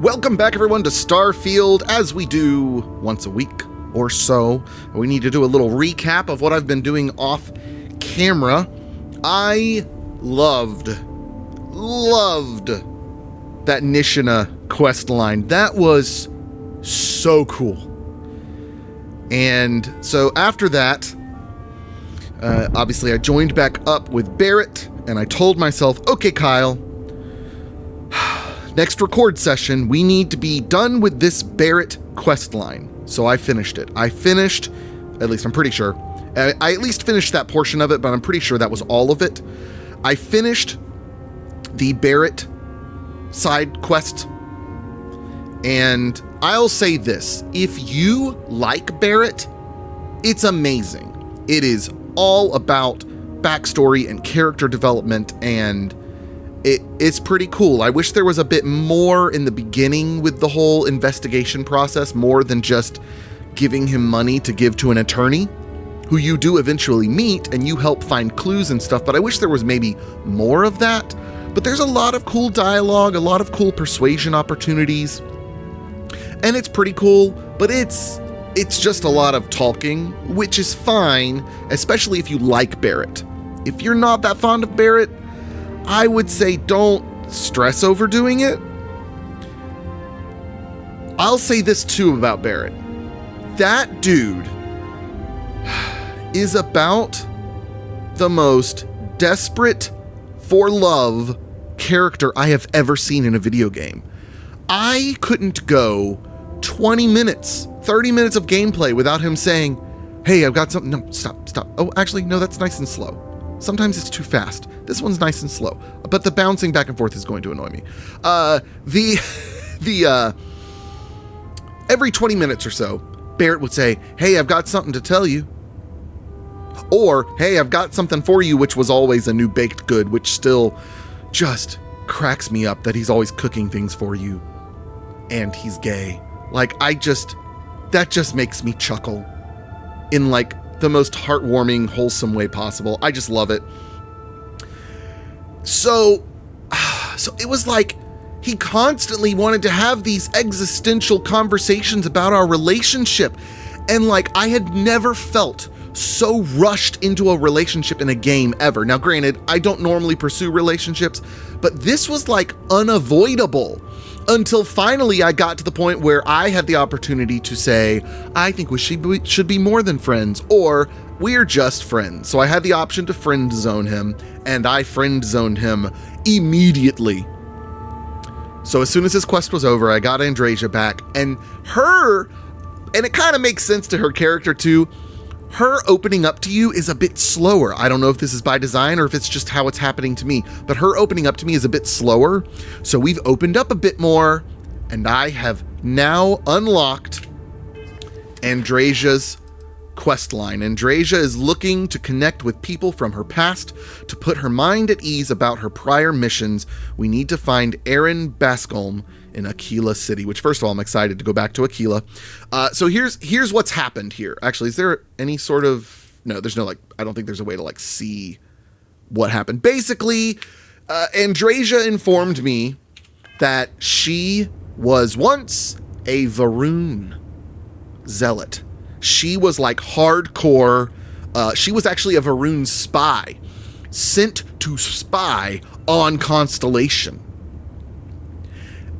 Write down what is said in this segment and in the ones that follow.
Welcome back, everyone, to Starfield. As we do once a week or so, we need to do a little recap of what I've been doing off camera. I loved that Nishina quest line. That was so cool. And so after that, obviously I joined back up with Barrett, and I told myself, okay, Kyle, next record session, we need to be done with this Barrett quest line. So I finished it. At least I'm pretty sure. I at least finished that portion of it, but I'm pretty sure that was all of it. I finished the Barrett side quest. And I'll say this, if you like Barrett, it's amazing. It is all about backstory and character development, and it's pretty cool. I wish there was a bit more in the beginning with the whole investigation process, more than just giving him money to give to an attorney who you do eventually meet and you help find clues and stuff, but I wish there was maybe more of that. But there's a lot of cool dialogue, a lot of cool persuasion opportunities, and it's pretty cool, but it's just a lot of talking, which is fine, especially if you like Barrett. If you're not that fond of Barrett, I would say don't stress over doing it. I'll say this too about Barrett. That dude is about the most desperate for love character I have ever seen in a video game. I couldn't go 20 minutes, 30 minutes of gameplay without him saying, hey, I've got something. No, stop. Oh, actually, no, that's nice and slow. Sometimes it's too fast. This one's nice and slow, but the bouncing back and forth is going to annoy me. Every 20 minutes or so, Barrett would say, hey, I've got something to tell you. Or, hey, I've got something for you, which was always a new baked good, which still just cracks me up that he's always cooking things for you. And he's gay. Like, that just makes me chuckle in like the most heartwarming, wholesome way possible. I just love it. So it was like he constantly wanted to have these existential conversations about our relationship. And like, I had never felt so rushed into a relationship in a game ever. Now, granted, I don't normally pursue relationships, but this was like unavoidable until finally I got to the point where I had the opportunity to say, I think we should be more than friends, or we're just friends. So I had the option to friend zone him, and I friend zoned him immediately. So as soon as his quest was over, I got Andreja back, and it kind of makes sense to her character too. Her opening up to you is a bit slower. I don't know if this is by design or if it's just how it's happening to me, but her opening up to me is a bit slower. So we've opened up a bit more, and I have now unlocked Andreja's quest line. Andreja is looking to connect with people from her past to put her mind at ease about her prior missions. We need to find Eren Bascolm in Aquila City, which, first of all, I'm excited to go back to Aquila. So here's what's happened here. Actually, is there any sort of... No, there's no, like... I don't think there's a way to, like, see what happened. Basically, Andreja informed me that she was once a Varun zealot. She was, like, hardcore... she was actually a Varun spy, sent to spy on Constellation.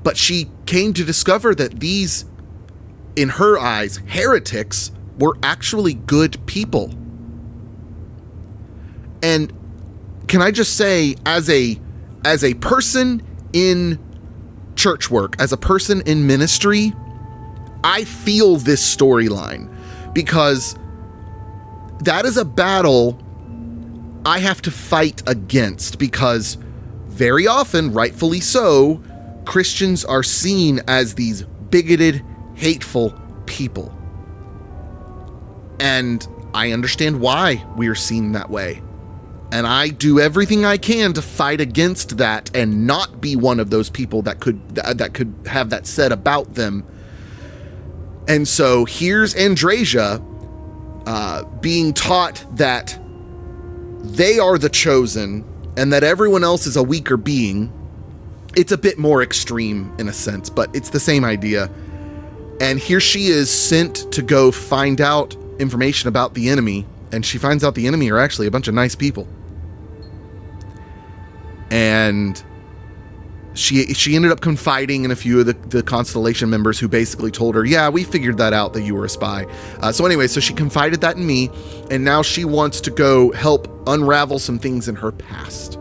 But she came to discover that these, in her eyes, heretics were actually good people. And can I just say, as a person in church work, as a person in ministry, I feel this storyline, because that is a battle I have to fight against, because very often, rightfully so, Christians are seen as these bigoted, hateful people. And I understand why we are seen that way. And I do everything I can to fight against that and not be one of those people that could have that said about them. And so here's Andreja being taught that they are the chosen and that everyone else is a weaker being. It's a bit more extreme in a sense, but it's the same idea. And here she is sent to go find out information about the enemy, and she finds out the enemy are actually a bunch of nice people. And she ended up confiding in a few of the Constellation members, who basically told her, yeah, we figured that out, that you were a spy. So anyway, so she confided that in me, and now she wants to go help unravel some things in her past.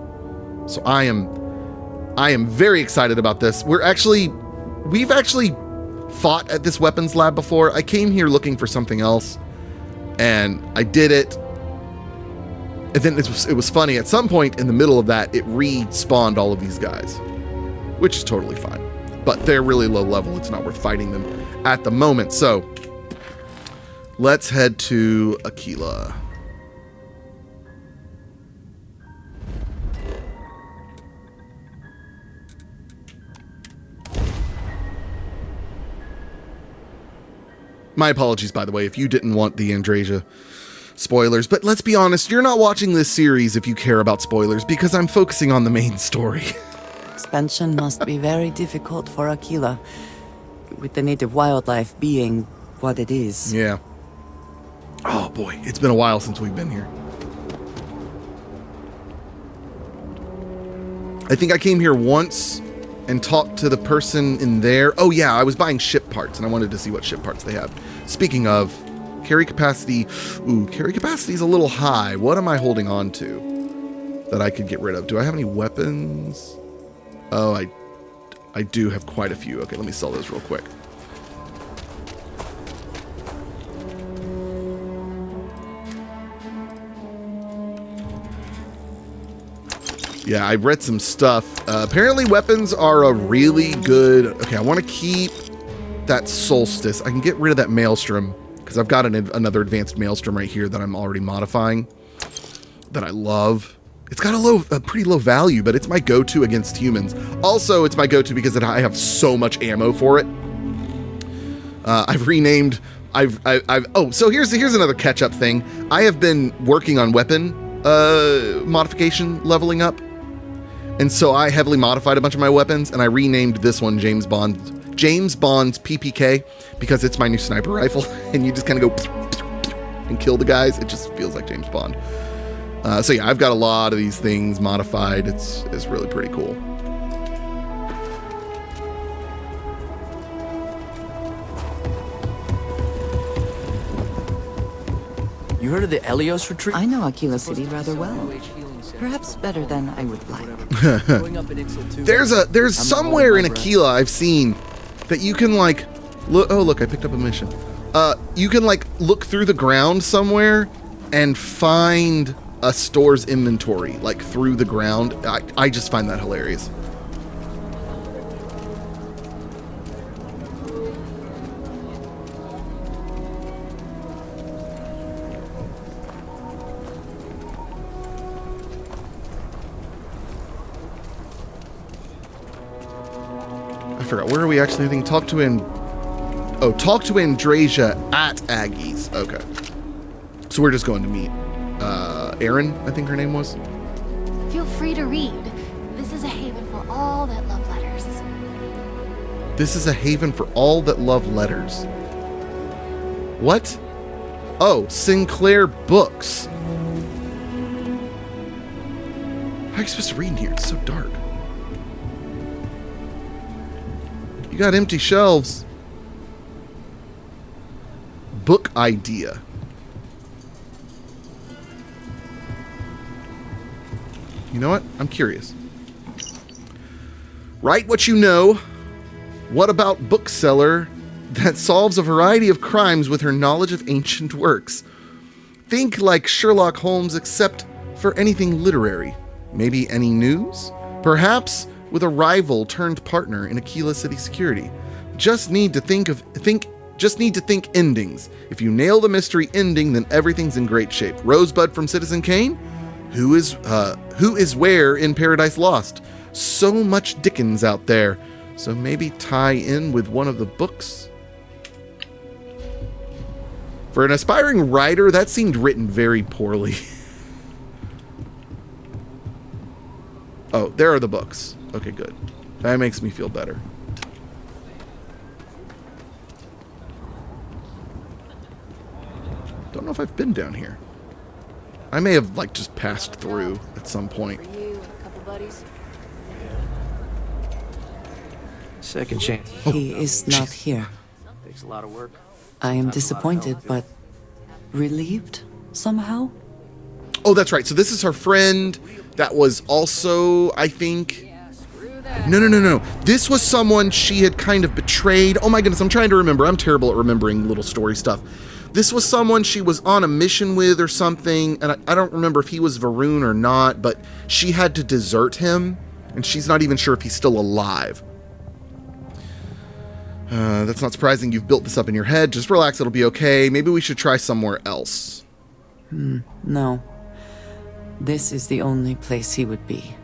So I am very excited about this. We've actually fought at this weapons lab before. I came here looking for something else, and I did it. And then it was funny. At some point in the middle of that, it respawned all of these guys, which is totally fine. But they're really low level. It's not worth fighting them at the moment. So let's head to Aquila. My apologies, by the way, if you didn't want the Andrasia spoilers, but let's be honest, you're not watching this series if you care about spoilers, because I'm focusing on the main story. Expansion must be very difficult for Aquila, with the native wildlife being what it is. Yeah. Oh boy, it's been a while since we've been here. I think I came here once and talked to the person in there. Oh yeah, I was buying ship parts, and I wanted to see what ship parts they have. Speaking of, carry capacity. Ooh, carry capacity is a little high. What am I holding on to that I could get rid of? Do I have any weapons? Oh, I do have quite a few. Okay, let me sell those real quick. Yeah, I read some stuff. Apparently weapons are a really good... Okay, I want to keep that solstice. I can get rid of that maelstrom, because I've got another advanced maelstrom right here that I'm already modifying, that I love. It's got a pretty low value, but it's my go-to against humans. Also, it's my go-to because I have so much ammo for it. I've renamed... Oh, so here's another catch-up thing. I have been working on weapon modification leveling up. And so I heavily modified a bunch of my weapons, and I renamed this one James Bond's PPK, because it's my new sniper rifle, and you just kind of go and kill the guys. It just feels like James Bond. So yeah, I've got a lot of these things modified. It's really pretty cool. You heard of the Helios retreat? I know Aquila City rather well. Perhaps better than I would like. There's somewhere in Aquila I've seen that you can like look. Oh look, I picked up a mission. You can like look through the ground somewhere and find a store's inventory like through the ground. I just find that hilarious. I forgot. Where are we actually heading? Talk to Andrasia at Aggie's. Okay. So we're just going to meet Eren, I think her name was. Feel free to read. This is a haven for all that love letters. This is a haven for all that love letters. What? Oh, Sinclair Books. How are you supposed to read in here? It's so dark. You got empty shelves. Book idea. You know what? I'm curious. Write what you know. What about bookseller that solves a variety of crimes with her knowledge of ancient works? Think like Sherlock Holmes, except for anything literary. Maybe any news? Perhaps with a rival turned partner in Aquila City Security. Just need to think endings. If you nail the mystery ending, then everything's in great shape. Rosebud from Citizen Kane? Who is where in Paradise Lost? So much Dickens out there. So maybe tie in with one of the books? For an aspiring writer, that seemed written very poorly. Oh, there are the books. Okay, good. That makes me feel better. Don't know if I've been down here. I may have, like, just passed through at some point. For you and a couple buddies? Second chance. He is not here. Takes a lot of work. I am disappointed, but relieved somehow. Oh, that's right. So this is her friend that was also, I think... No. This was someone she had kind of betrayed. Oh my goodness, I'm trying to remember. I'm terrible at remembering little story stuff. This was someone she was on a mission with or something, and I don't remember if he was Varun or not, but she had to desert him, and she's not even sure if he's still alive. That's not surprising. You've built this up in your head. Just relax, it'll be okay. Maybe we should try somewhere else. No. This is the only place he would be.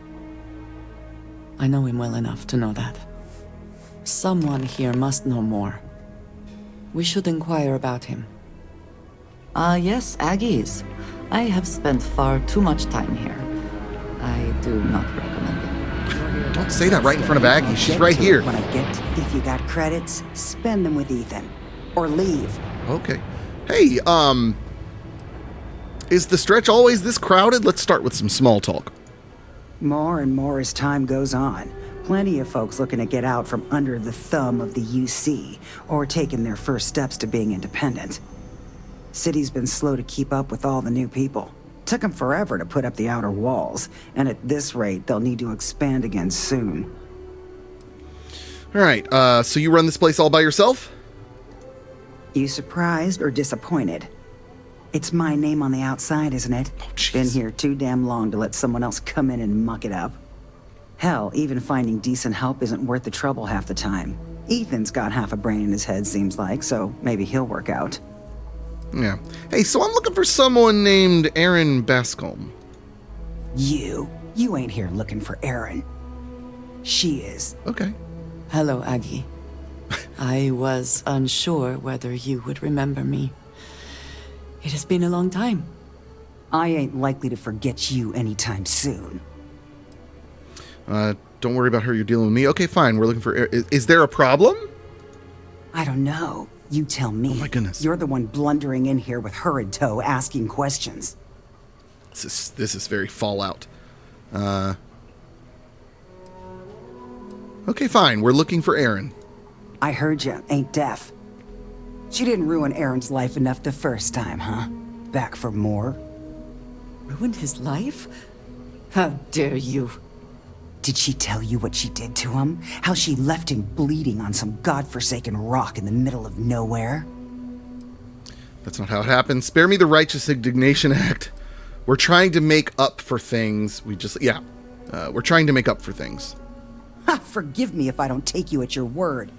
I know him well enough to know that. Someone here must know more. We should inquire about him. Yes, Aggies. I have spent far too much time here. I do not recommend it. Don't say that right in front of Aggie. She's right here. When I get to, if you got credits, spend them with Ethan. Or leave. Okay. Hey, is the stretch always this crowded? Let's start with some small talk. More and more as time goes on. Plenty of folks looking to get out from under the thumb of the UC, or taking their first steps to being independent. City's been slow to keep up with all the new people. Took them forever to put up the outer walls, and at this rate, they'll need to expand again soon. All right, so you run this place all by yourself? You surprised or disappointed? It's my name on the outside, isn't it? Oh, jeez. Been here too damn long to let someone else come in and muck it up. Hell, even finding decent help isn't worth the trouble half the time. Ethan's got half a brain in his head, seems like, so maybe he'll work out. Yeah. Hey, so I'm looking for someone named Eren Bascom. You ain't here looking for Eren. She is. Okay. Hello, Aggie. I was unsure whether you would remember me. It has been a long time. I ain't likely to forget you anytime soon. Don't worry about her. You're dealing with me. Okay, fine. We're looking for... Is there a problem? I don't know. You tell me. Oh my goodness. You're the one blundering in here with her in tow, asking questions. This is very Fallout. Okay, fine. We're looking for Eren. I heard you, ain't deaf. She didn't ruin Eren's life enough the first time, huh? Back for more? Ruined his life? How dare you? Did she tell you what she did to him? How she left him bleeding on some godforsaken rock in the middle of nowhere? That's not how it happened. Spare me the righteous indignation act. We're trying to make up for things. We're trying to make up for things. Ha! Forgive me if I don't take you at your word.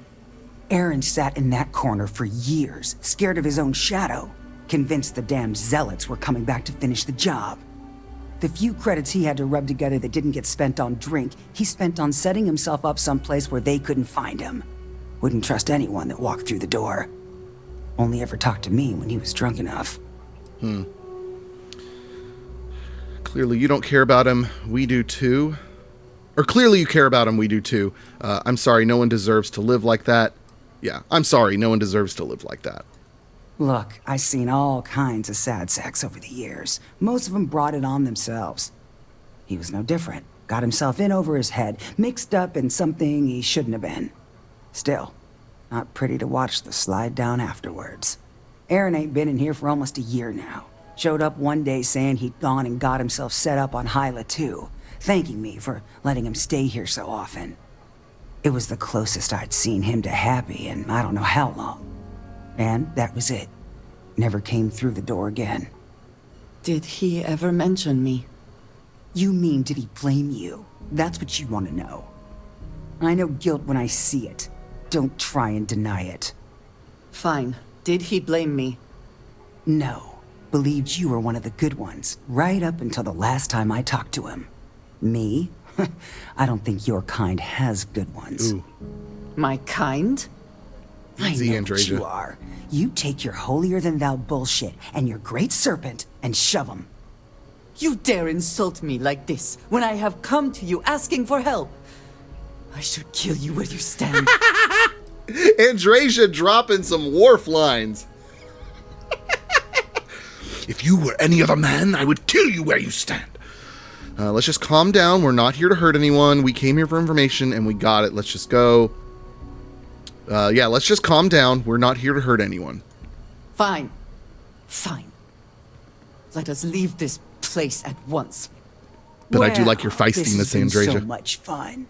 Eren sat in that corner for years, scared of his own shadow, convinced the damn zealots were coming back to finish the job. The few credits he had to rub together that didn't get spent on drink, he spent on setting himself up someplace where they couldn't find him. Wouldn't trust anyone that walked through the door. Only ever talked to me when he was drunk enough. Clearly you don't care about him. We do too. Or clearly you care about him. We do too. I'm sorry. No one deserves to live like that. Yeah, I'm sorry. No one deserves to live like that. Look, I've seen all kinds of sad sacks over the years. Most of them brought it on themselves. He was no different. Got himself in over his head, mixed up in something he shouldn't have been. Still, not pretty to watch the slide down afterwards. Eren ain't been in here for almost a year now. Showed up one day saying he'd gone and got himself set up on Hyla too, thanking me for letting him stay here so often. It was the closest I'd seen him to happy in I don't know how long. And that was it. Never came through the door again. Did he ever mention me? You mean, did he blame you? That's what you want to know. I know guilt when I see it. Don't try and deny it. Fine. Did he blame me? No. Believed you were one of the good ones, right up until the last time I talked to him. Me? I don't think your kind has good ones. Ooh. My kind? Easy, I know what Andreja. you are. You take your holier-than-thou bullshit and your great serpent and shove 'em. You dare insult me like this when I have come to you asking for help. I should kill you where you stand. Andrasia dropping some wharf lines. If you were any other man, I would kill you where you stand. Let's just calm down. We're not here to hurt anyone. We came here for information and we got it. Let's just go. Yeah, let's just calm down. We're not here to hurt anyone. Fine. Fine. Let us leave this place at once. But I do Well, like your feistiness, this has been Andrasia. so much fun.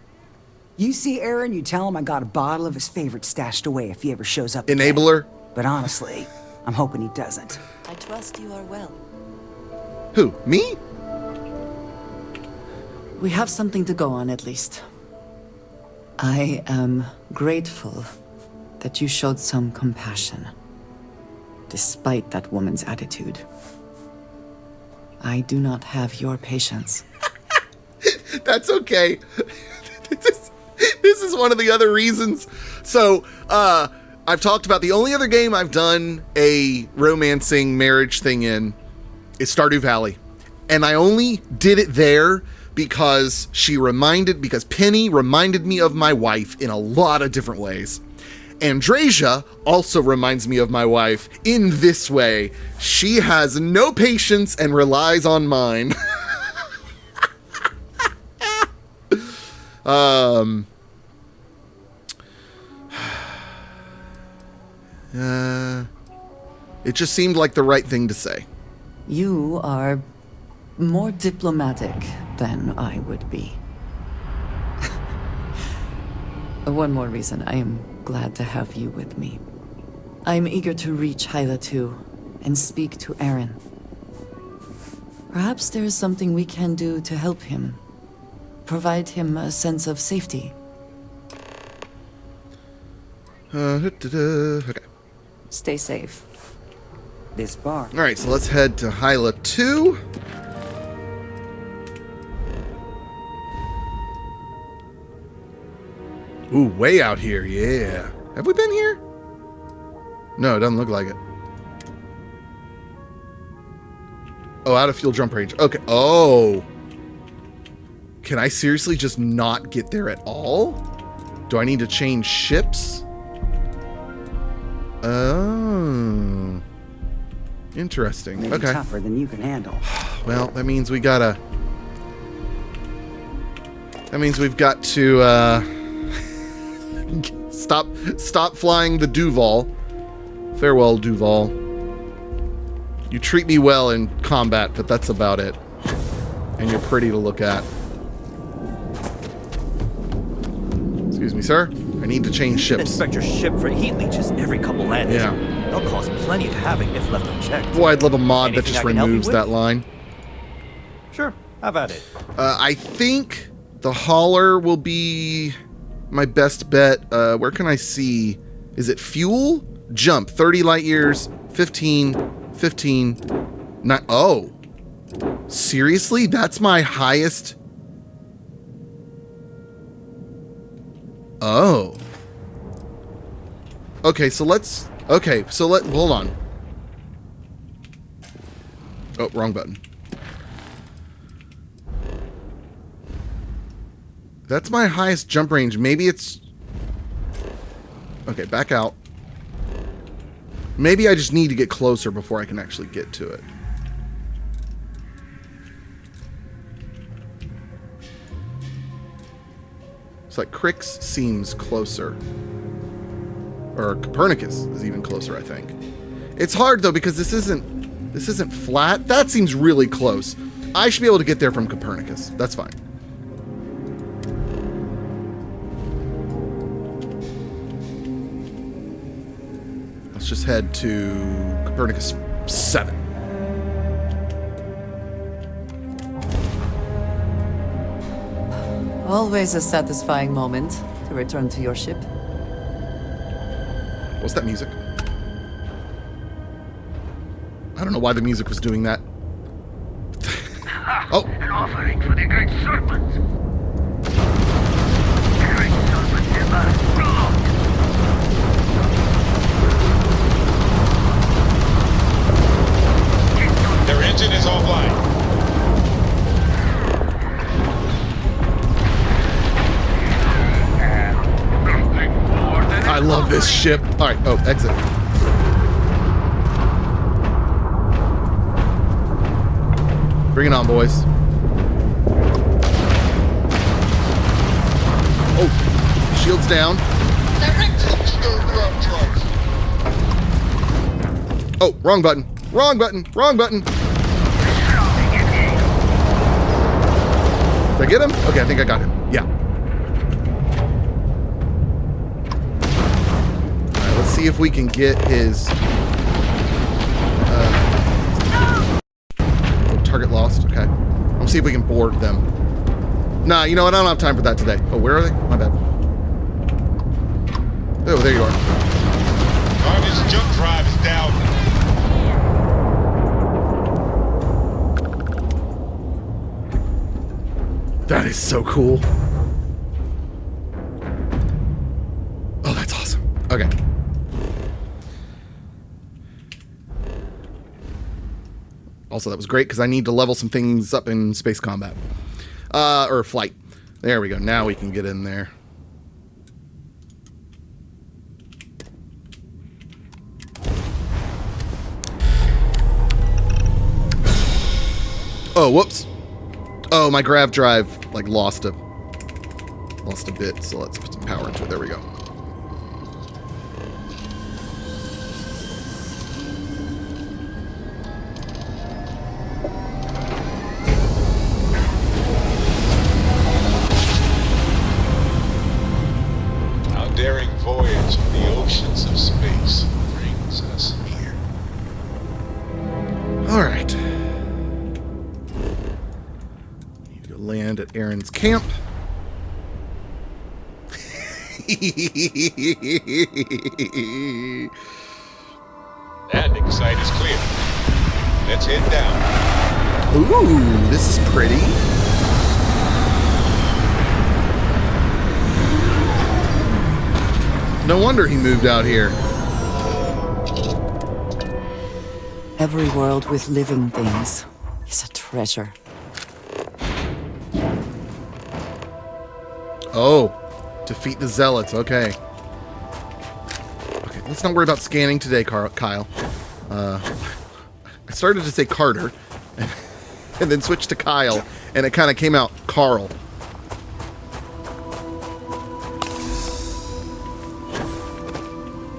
You see Eren, you tell him I got a bottle of his favorite stashed away if he ever shows up again. Enabler. But honestly, I'm hoping he doesn't. I trust you are well. Who? Me? We have something to go on, at least. I am grateful that you showed some compassion, despite that woman's attitude. I do not have your patience. That's okay. This is one of the other reasons. So, I've talked about the only other game I've done a romancing marriage thing in is Stardew Valley. And I only did it there because Penny reminded me of my wife in a lot of different ways. Andrasia also reminds me of my wife in this way. She has no patience and relies on mine. It just seemed like the right thing to say. You are more diplomatic than I would be. One more reason I am glad to have you with me. I'm eager to reach Hyla too, and speak to Eren. Perhaps there is something we can do to help him. Provide him a sense of safety. Okay. Stay safe. This bar. All right, so let's head to Hyla 2. Ooh, way out here, yeah. Have we been here? No, it doesn't look like it. Oh, out of fuel jump range. Okay. Oh. Can I seriously just not get there at all? Do I need to change ships? Oh. Interesting. Maybe Okay. tougher than you can handle. Well, that means we gotta... That means we've got to, stop flying the Duval. Farewell, Duval. You treat me well in combat, but that's about it. And you're pretty to look at. Excuse me, sir. I need to change ships. Inspect your ship for heat leeches every couple landings. Yeah. They'll cause plenty of havoc if left unchecked. Boy, I'd love a mod that Anything just I can help you removes with? that line. Sure, have at it. I think the hauler will be my best bet. Where can I see? Is it fuel? Jump. 30 light years. 15. 15. 9. Oh. Seriously? That's my highest? Oh. Okay, so let's... Okay, so hold on. Oh, wrong button. That's my highest jump range. Maybe it's... Okay, back out. Maybe I just need to get closer before I can actually get to it. It's like Crix seems closer. Or Copernicus is even closer, I think. It's hard though because this isn't flat. That seems really close. I should be able to get there from Copernicus. That's fine. Let's just head to Copernicus 7. Always a satisfying moment to return to your ship. What's that music? I don't know why the music was doing that. Oh. An offering for the great serpent. The great serpent embark. Their engine is offline. this ship. All right. Oh, exit. Bring it on, boys. Oh, shields down. Oh, wrong button. Wrong button. Wrong button. Did I get him? Okay, I think I got him. Yeah. All right, let's see if we can get his... target lost. Okay. Let's see if we can board them. Nah, you know what? I don't have time for that today. Oh, where are they? My bad. Oh, there you are. Garbage jump drive is down. That is so cool. Oh, that's awesome. Okay. Also, that was great because I need to level some things up in space combat. Or flight. There we go. Now we can get in there. Oh, whoops. Oh, my grav drive, like, lost a bit, so let's put some power into it. There we go. Our daring voyage in the oceans of space brings us here. All right. Need to go land at Eren's camp. Landing site is clear. Let's head down. Ooh, this is pretty. No wonder he moved out here. Every world with living things is a treasure. Oh, defeat the zealots. Okay. Okay, let's not worry about scanning today, Kyle. I started to say Carter, and then switched to Kyle, and it kind of came out Carl.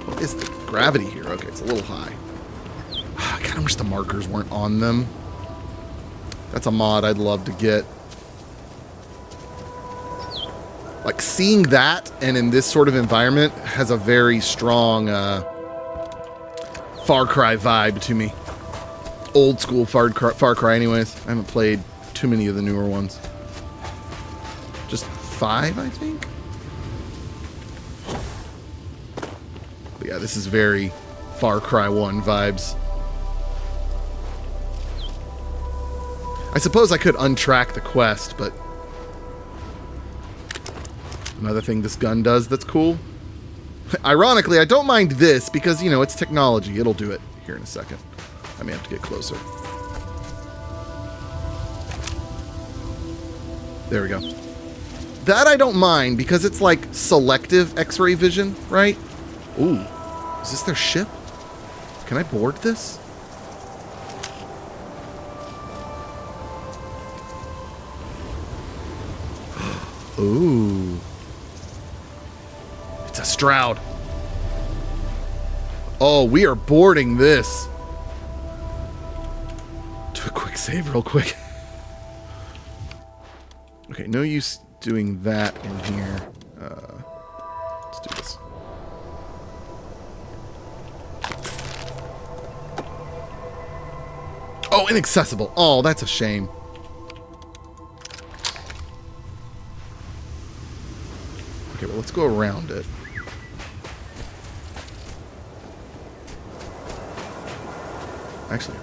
What is the gravity here? Okay, it's a little high. I kind of wish the markers weren't on them. That's a mod I'd love to get. Like, seeing that and in this sort of environment has a very strong Far Cry vibe to me. Old school Far Cry anyways. I haven't played too many of the newer ones. Just 5, I think? But yeah, this is very Far Cry 1 vibes. I suppose I could untrack the quest, but... Another thing this gun does that's cool. Ironically, I don't mind this because, you know, it's technology. It'll do it here in a second. I may have to get closer. There we go. That I don't mind because it's like selective X-ray vision, right? Ooh. Is this their ship? Can I board this? Ooh. It's a Stroud. Oh, we are boarding this. Do a quick save real quick. Okay, no use doing that in here. Let's do this. Oh, inaccessible. Oh, that's a shame. Okay, well, let's go around it. Actually,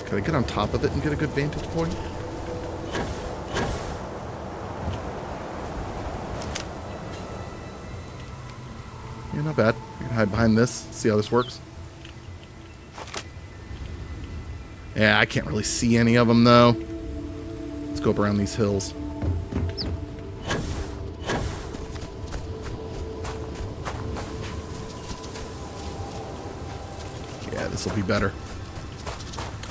can I get on top of it and get a good vantage point? Yeah, not bad. I can hide behind this, see how this works. Yeah, I can't really see any of them, though. Let's go up around these hills. Yeah, this will be better.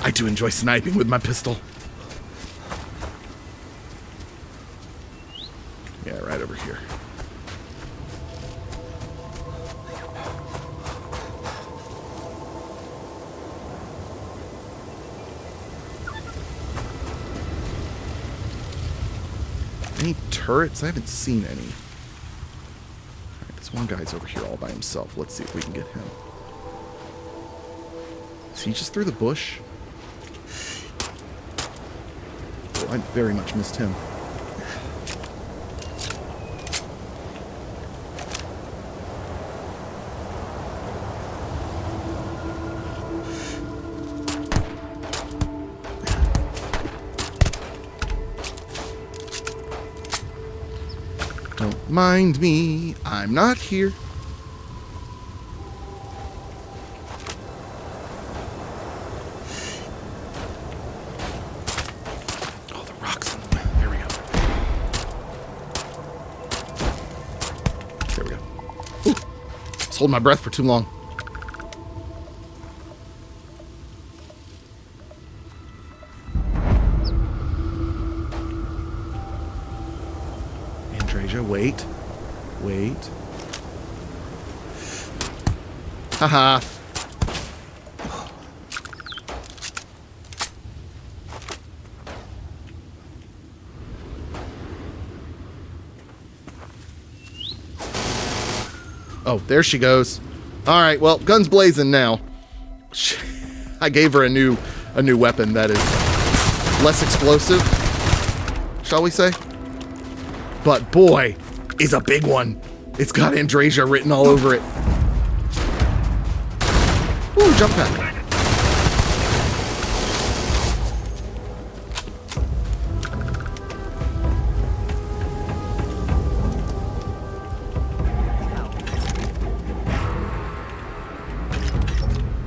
I do enjoy sniping with my pistol. Yeah, right over here. Any turrets? I haven't seen any. Alright, this one guy's over here all by himself. Let's see if we can get him. Is he just through the bush? Oh, I very much missed him. Don't mind me, I'm not here. Oh, the rocks in the way. There we go. There we go. Ooh, I was holding my breath for too long. Wait. Wait. Haha. Oh, there she goes. All right, well, guns blazing now. I gave her a new weapon that is less explosive, shall we say? But boy, is a big one. It's got Andrasia written all over it. Ooh, jump pack.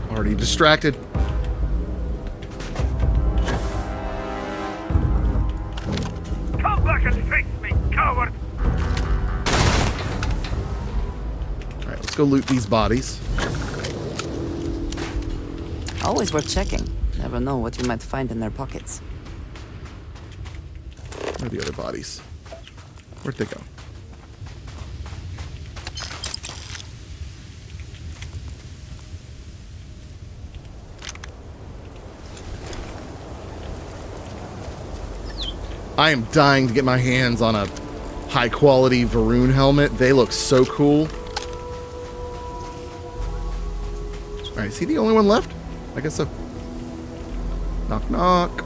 Already distracted. Come back and face me, coward! Alright, let's go loot these bodies. Always worth checking. Never know what you might find in their pockets. Where are the other bodies? Where'd they go? I am dying to get my hands on a high-quality Varun helmet. They look so cool. Alright, is he the only one left? I guess so. Knock, knock.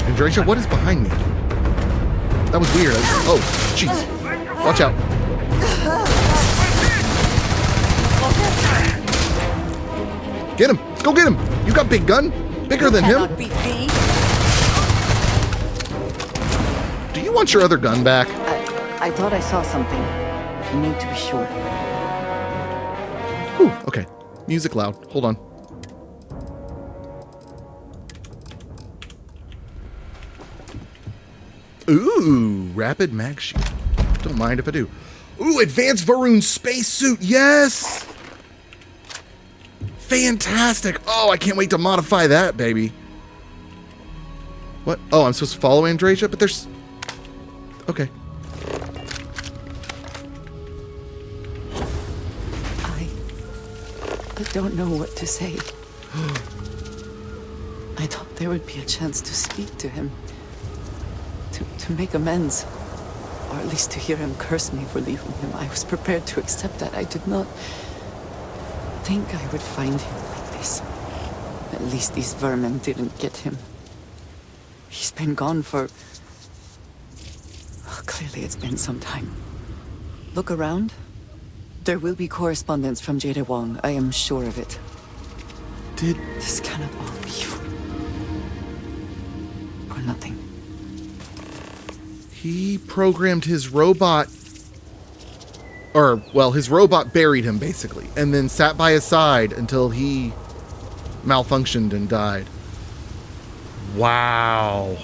Andrasia, what is behind me? That was weird. Oh, jeez. Watch out. Get him. Go get him. You got big gun. Bigger than him. Do you want your other gun back? I thought I saw something. You need to be sure. Whew, okay. Music loud. Hold on. Ooh, rapid mag shield. Don't mind if I do. Ooh, advanced Varun spacesuit. Yes! Fantastic. Oh, I can't wait to modify that, baby. What? Oh, I'm supposed to follow Andrasia? But there's... Okay. I don't know what to say. I thought there would be a chance to speak to him. To make amends. Or at least to hear him curse me for leaving him. I was prepared to accept that. I did not think I would find him like this. At least these vermin didn't get him. He's been gone for... Oh, clearly it's been some time. Look around. There will be correspondence from Jade Wong. I am sure of it. Did... This cannot all be... He programmed his robot, or, well, his robot buried him, basically, and then sat by his side until he malfunctioned and died. Wow.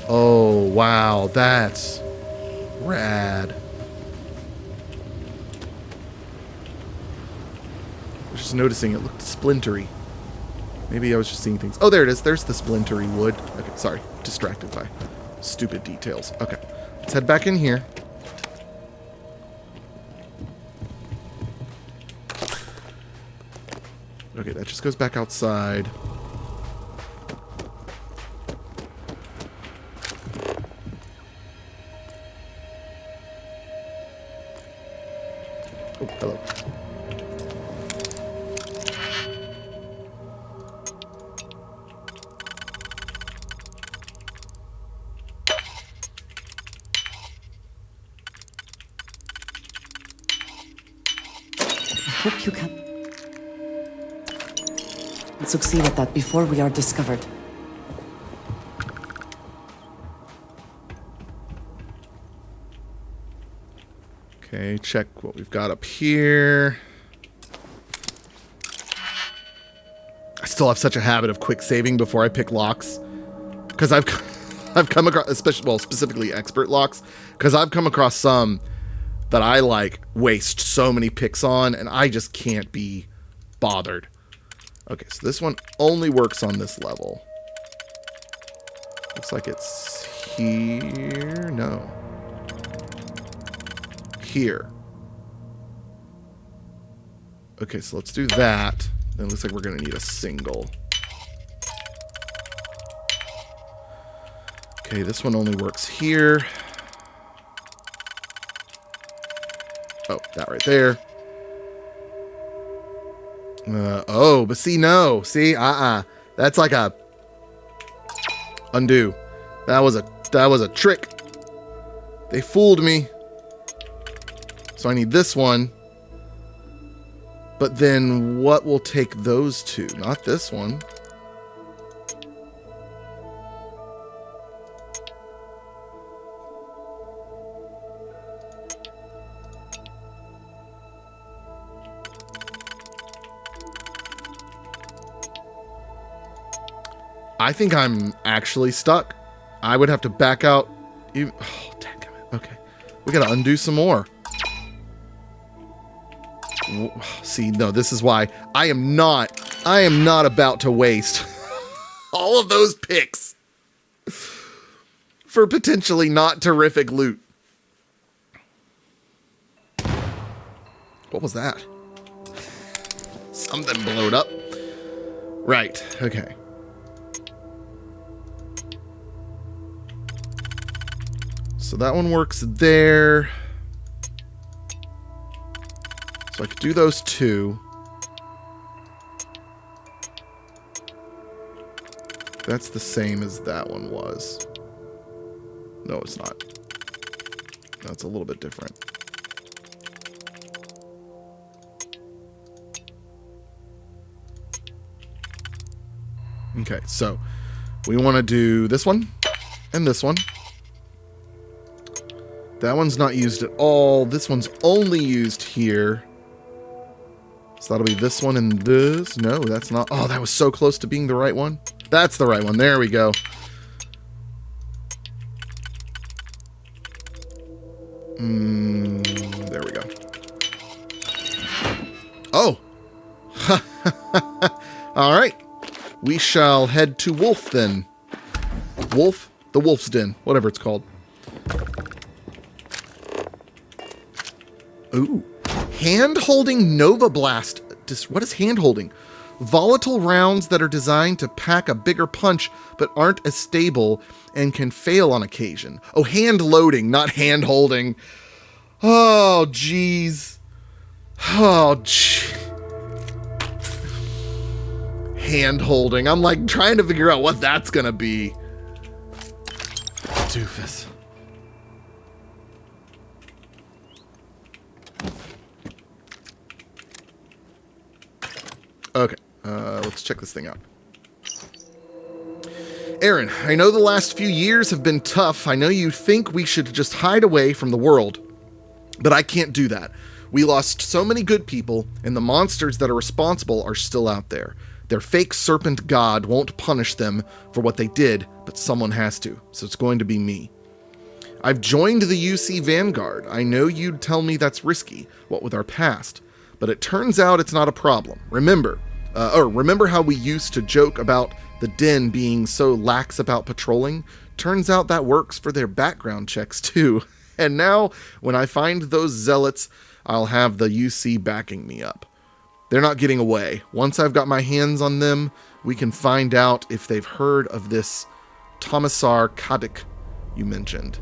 Oh, wow, that's rad. I was just noticing it looked splintery. Maybe I was just seeing things. Oh, there it is. There's the splintery wood. Okay, sorry. Distracted by stupid details. Okay, let's head back in here. Okay, that just goes back outside. Oh, hello. I hope you can succeed at that before we are discovered. Okay, check what we've got up here. I still have such a habit of quick saving before I pick locks, because I've come across, especially, well, specifically expert locks, because I've come across some that I like waste so many picks on, and I just can't be bothered. Okay, so this one only works on this level. Looks like it's here. No. Here. Okay, so let's do that. Then it looks like we're going to need a single. Okay, this one only works here. Oh, that right there. Oh, but see, no. See, that's like a undo. That was a trick. They fooled me. So I need this one. But then what will take those two? Not this one. I think I'm actually stuck. I would have to back out. Oh, dadgummit. Okay. We gotta undo some more. See, no, this is why I am not about to waste all of those picks for potentially not terrific loot. What was that? Something blowed up. Right, okay. So that one works there. So I could do those two. That's the same as that one was. No, it's not. No, it's a little bit different. Okay, so we want to do this one and this one. That one's not used at all. This one's only used here. So that'll be this one and this. No, that's not. Oh, that was so close to being the right one. That's the right one. There we go. There we go. Oh. All right. We shall head to Wolf then. Wolf? The Wolf's Den. Whatever it's called. Ooh. Hand-holding Nova Blast. What is hand-holding? Volatile rounds that are designed to pack a bigger punch but aren't as stable and can fail on occasion. Oh, hand-loading, not hand-holding. Oh, jeez. Oh, jeez. Hand-holding. I'm like trying to figure out what that's gonna be. Doofus. Okay, let's check this thing out. Eren, I know the last few years have been tough. I know you think we should just hide away from the world, but I can't do that. We lost so many good people, and the monsters that are responsible are still out there. Their fake serpent god won't punish them for what they did, but someone has to, so it's going to be me. I've joined the UC Vanguard. I know you'd tell me that's risky, what with our past, but it turns out it's not a problem. Remember how we used to joke about the Den being so lax about patrolling? Turns out that works for their background checks too. And now, when I find those zealots, I'll have the UC backing me up. They're not getting away. Once I've got my hands on them, we can find out if they've heard of this Tomisar Kadik you mentioned.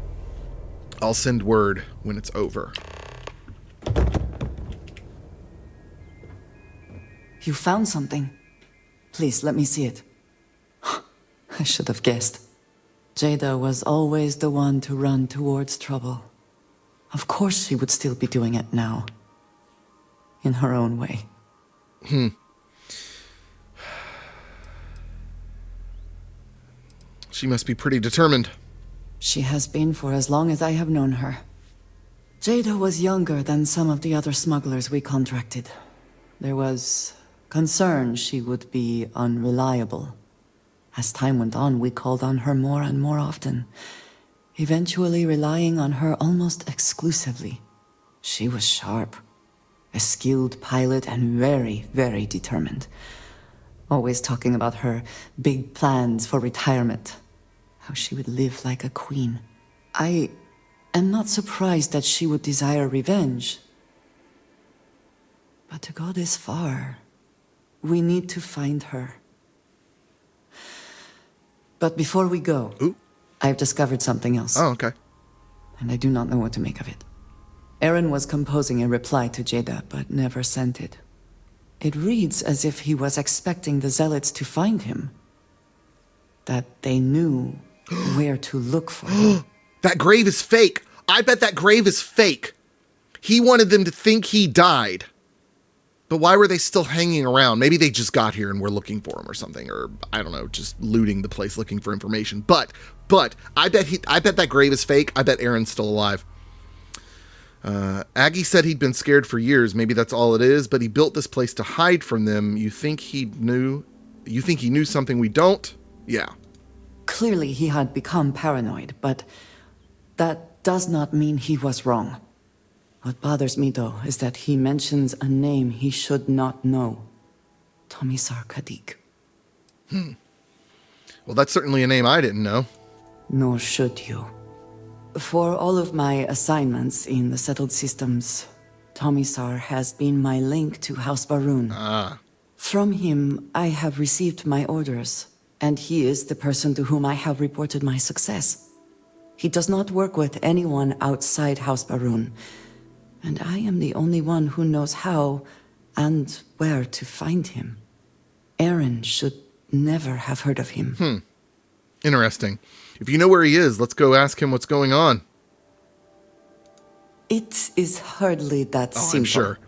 I'll send word when it's over. You found something. Please, let me see it. I should have guessed. Jada was always the one to run towards trouble. Of course she would still be doing it now. In her own way. She must be pretty determined. She has been for as long as I have known her. Jada was younger than some of the other smugglers we contracted. There was concern she would be unreliable. As time went on, we called on her more and more often, eventually relying on her almost exclusively. She was sharp, a skilled pilot, and very, very determined. Always talking about her big plans for retirement, how she would live like a queen. I am not surprised that she would desire revenge. But to go this far, we need to find her. But before we go, I've discovered something else. Oh, okay. And I do not know what to make of it. Eren was composing a reply to Jada, but never sent it. It reads as if he was expecting the zealots to find him. That they knew where to look for him. That grave is fake. I bet that grave is fake. He wanted them to think he died. But why were they still hanging around? Maybe they just got here and were looking for him or something, or I don't know, just looting the place looking for information. But I bet that grave is fake. I bet Eren's still alive. Aggie said he'd been scared for years. Maybe that's all it is, but he built this place to hide from them. You think he knew something we don't? Yeah. Clearly he had become paranoid, but that does not mean he was wrong. What bothers me, though, is that he mentions a name he should not know. Tomisar Kadik. Well, that's certainly a name I didn't know. Nor should you. For all of my assignments in the settled systems, Tomisar has been my link to House Baroon. From him, I have received my orders, and he is the person to whom I have reported my success. He does not work with anyone outside House Baroon, and I am the only one who knows how and where to find him. Eren should never have heard of him. Interesting. If you know where he is, let's go ask him what's going on. It is hardly that simple. I'm sure.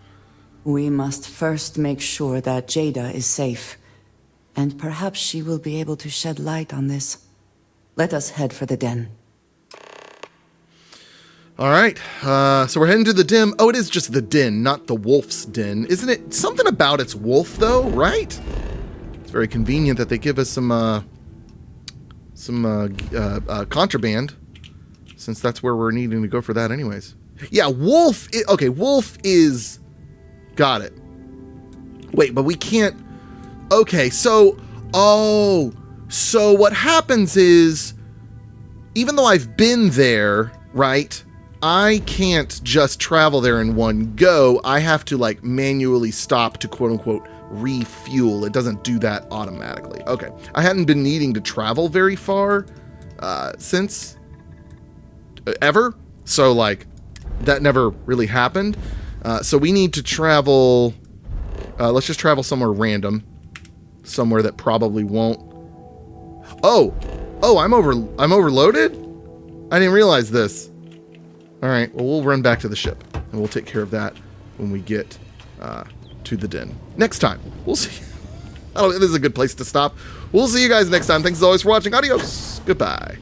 We must first make sure that Jada is safe, and perhaps she will be able to shed light on this. Let us head for the den. All right, so we're heading to the den. Oh, it is just the den, not the wolf's den. Isn't it something about its wolf, though, right? It's very convenient that they give us some contraband, since that's where we're needing to go for that anyways. Yeah, wolf. Okay, wolf is... Got it. Wait, but we can't... Okay, so... Oh, so what happens is... Even though I've been there, right... I can't just travel there in one go. I have to like manually stop to quote unquote refuel. It doesn't do that automatically. Okay. I hadn't been needing to travel very far since ever. So like that never really happened. So we need to travel. Let's just travel somewhere random. Somewhere that probably won't. Oh, I'm overloaded? I didn't realize this. All right, well, we'll run back to the ship, and we'll take care of that when we get to the den. Next time. We'll see. This is a good place to stop. We'll see you guys next time. Thanks as always for watching. Adios. Goodbye.